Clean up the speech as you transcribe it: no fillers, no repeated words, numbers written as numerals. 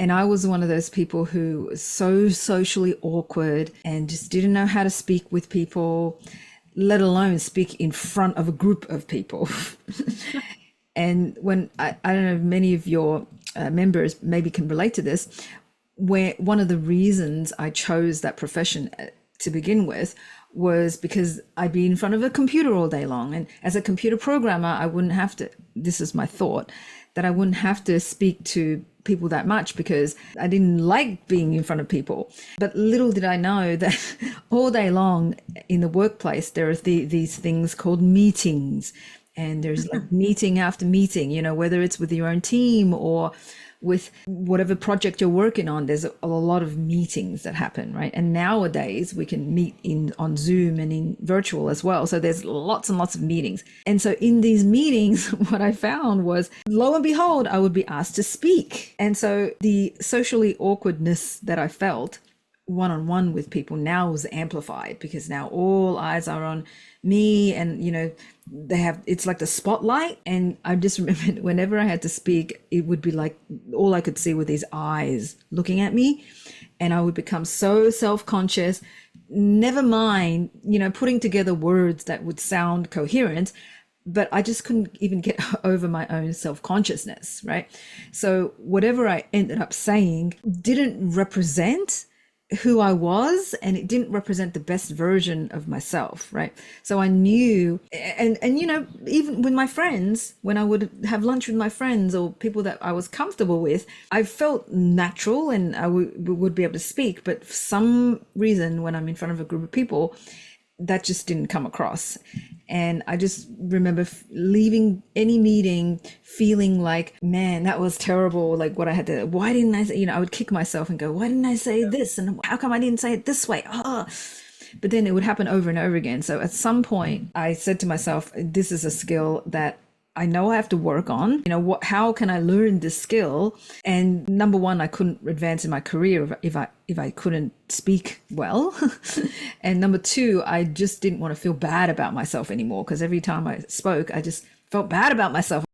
And I was one of those people who was so socially awkward and just didn't know how to speak with people, let alone speak in front of a group of people. And when I don't know, many of your members maybe can relate to this, where one of the reasons I chose that profession to begin with was because I'd be in front of a computer all day long. And as a computer programmer, I wouldn't have to, this is my thought, that I wouldn't have to speak to people that much because I didn't like being in front of people. But little did I know that all day long in the workplace, there are these things called meetings. And there's like meeting after meeting, you know, whether it's with your own team or with whatever project you're working on, there's a lot of meetings that happen, right? And nowadays we can meet on Zoom and in virtual as well. So there's lots and lots of meetings. And so in these meetings, what I found was, lo and behold, I would be asked to speak. And so the socially awkwardness that I felt one-on-one with people now was amplified because now all eyes are on me, and you know, it's like the spotlight. And I just remember whenever I had to speak, it would be like all I could see were these eyes looking at me, and I would become so self-conscious, never mind, you know, putting together words that would sound coherent, but I just couldn't even get over my own self-consciousness, right? So whatever I ended up saying didn't represent who I was, and it didn't represent the best version of myself, right? So I knew, and you know, even with my friends, when I would have lunch with my friends or people that I was comfortable with, I felt natural and I would be able to speak. But for some reason, when I'm in front of a group of people, that just didn't come across. And I just remember leaving any meeting feeling like, man, that was terrible. Like what I had to, why didn't I say, you know, I would kick myself and go, why didn't I say this? And how come I didn't say it this way? Oh. But then it would happen over and over again. So at some point I said to myself, this is a skill that I know I have to work on. You know, how can I learn this skill? And number one, I couldn't advance in my career if I couldn't speak well. And number two, I just didn't want to feel bad about myself anymore, because every time I spoke, I just felt bad about myself.